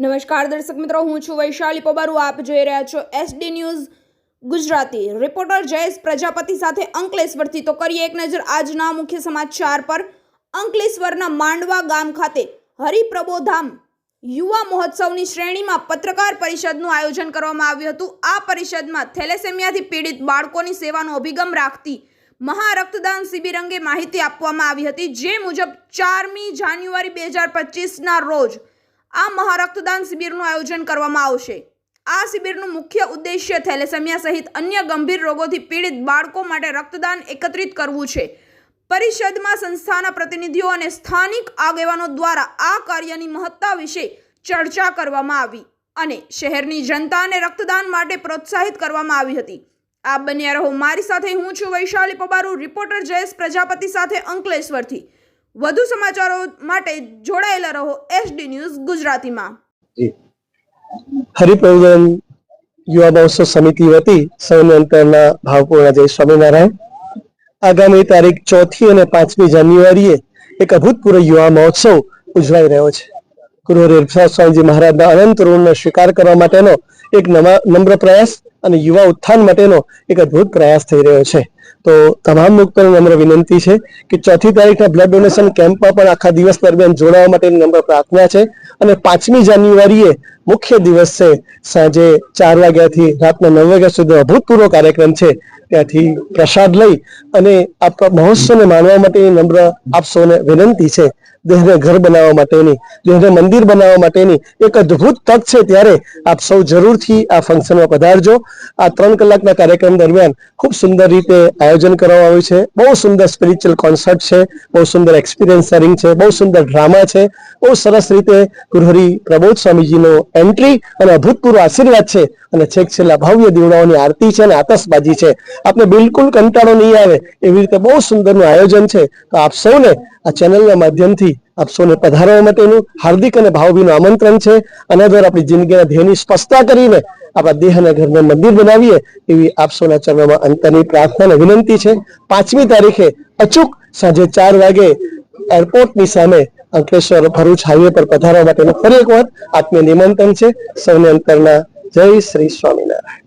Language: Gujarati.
નમસ્કાર દર્શક મિત્રો, હું છું વૈશાલી પબારુ. આપ જોઈ રહ્યા છો SD news Gujarati. Reporter Jayesh Prajapati સાથે અંકલેશ્વરથી. તો કરીએ એક નજર આજના મુખ્ય સમાચાર પર. અંકલેશ્વરના માંડવા ગામ ખાતે હરિપ્રબોધામ યુવા મહોત્સવની શ્રેણીમાં પત્રકાર પરિષદનું આયોજન કરવામાં આવ્યું હતું. આ પરિષદમાં થેલેસેમિયાથી પીડિત બાળકોની સેવાનો અભિગમ રાખતી મહારક્તદાન શિબિર અંગે માહિતી આપવામાં આવી હતી. જે મુજબ 4મી જાન્યુઆરી 2025ના રોજ આ મહારક્તદાન શિબિરનું આયોજન કરવામાં આવશે. આ શિબિરનું મુખ્ય ઉદ્દેશ્ય થેલેસેમિયા સહિત અન્ય ગંભીર રોગોથી પીડિત બાળકો માટે રક્તદાન એકત્રિત કરવું છે. પરિષદમાં સંસ્થાના પ્રતિનિધિઓ અને સ્થાનિક આગેવાનો દ્વારા આ કાર્યની મહત્તા વિશે ચર્ચા કરવામાં આવી અને શહેરની જનતાને રક્તદાન માટે પ્રોત્સાહિત કરવામાં આવી હતી. આ બન્યા રહો મારી સાથે. હું છું વૈશાલી પબારુ. રિપોર્ટર જયેશ પ્રજાપતિ સાથે અંકલેશ્વરથી. વધુ સમાચારો માટે જોડાયેલા રહો SD ન્યૂઝ ગુજરાતીમાં. હરિપ્રબોધામ યુવા મહોત્સવ સમિતિ વતી સૌને અંતરના ભાવપૂર્ણ જય સ્વામિનારાયણ. આગામી તારીખ 4 અને 5મી જાન્યુઆરીએ એક અભૂતપૂર્વ યુવા મહોત્સવ ઉજવાઈ રહ્યો છે. ગુરુ હરિપ્રસાદ સ્વામીજી મહારાજના અનંત ઋણનો સ્વીકાર કરવા માટેનો એક નમ્ર પ્રયાસ અને યુવા ઉત્થાન માટેનો એક અદ્ભુત પ્રયાસ થઈ રહ્યો છે. તો તમામ લોકોને નમ્ર વિનંતી છે કે 4મી તારીખના બ્લડ ડોનેશન કેમ્પમાં પણ આખા દિવસ દરમિયાન જોડાવા માટેની નમ્ર પ્રાર્થના છે. અને 5મી જાન્યુઆરીએ મુખ્ય દિવસ છે. સાંજે 4 વાગ્યાથી રાતના 9 વાગ્યા સુધી અભૂતપૂર્વ કાર્યક્રમ છે. ત્યાંથી પ્રસાદ લઈ અને આ મહોત્સવને માણવા માટેની નમ્ર આપ સૌને વિનંતી છે. દેહને ઘર બનાવવા માટેની, દેહને મંદિર બનાવવા માટેની એક અદ્ભુત તક છે. ત્યારે આપ સૌ જરૂરથી આ ફંક્શનમાં પધારજો. આ 3 કલાકના કાર્યક્રમ દરમિયાન ખૂબ સુંદર રીતે આયોજન કરવામાં આવ્યું છે. બહુ સુંદર સ્પિરિચ્યુઅલ કોન્સર્ટ છે, બહુ સુંદર એક્સપિરિયન્સ શેરિંગ છે, બહુ સુંદર ડ્રામા છે, બહુ સરસ રીતે ગુરુ હરિ પ્રબોધ સ્વામીજીનો એન્ટ્રી અને અભૂતપૂર્વ આશીર્વાદ છે. અને છેક છેલ્લા ભવ્ય દીવડાઓની આરતી છે અને આતશબાજી છે. આપને બિલકુલ કંટાળો નહીં આવે એવી રીતે બહુ સુંદરનું આયોજન છે. તો આપ સૌને આ ચેનલના માધ્યમથી આપ સૌને પધારવા માટેનું હાર્દિક અને ભાવભીનું આમંત્રણ છે. આના દ્વારા આપણી જિંદગીના ધ્યેયની સ્પષ્ટતા કરીને આપણા દેહ અને ઘરને મંદિર બનાવીએ એવી આપ સૌના ચરણોમાં અંતરની પ્રાર્થના અને વિનંતી છે. 5મી તારીખે અચૂક સાંજે 4 વાગે એરપોર્ટની સામે અંકલેશ્વર ભરૂચ હાઈવે પર પધારવા માટેનું ફરી એક વખત આત્મીય નિમંત્રણ છે. સૌને અંતરના જય શ્રી સ્વામિનારાયણ.